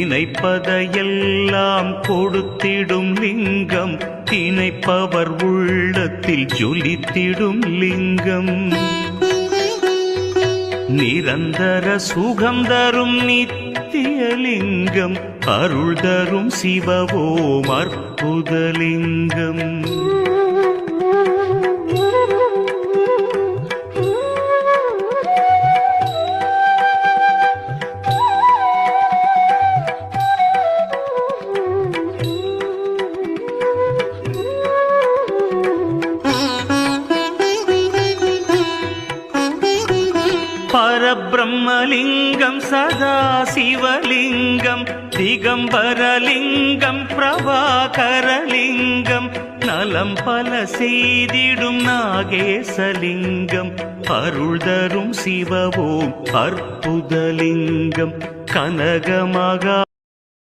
நினைப்பதையெல்லாம் கொடுத்திடும் லிங்கம், நினைப்பவர் உள்ளத்தில் ஜொலித்திடும் லிங்கம். நிரந்தர சுகம் தரும் நித்திய லிங்கம், அருள் தரும் சிவவோம் அற்புதலிங்கம். பரபிரம்மலிங்கம் சதா சிவலிங்கம், திகம்பரலிங்கம் பிரபாகரலிங்கம், நலம் பல செய்திடும் நாகேசலிங்கம், அருள் தரும் சிவவோம் அற்புதலிங்கம். கனகமகா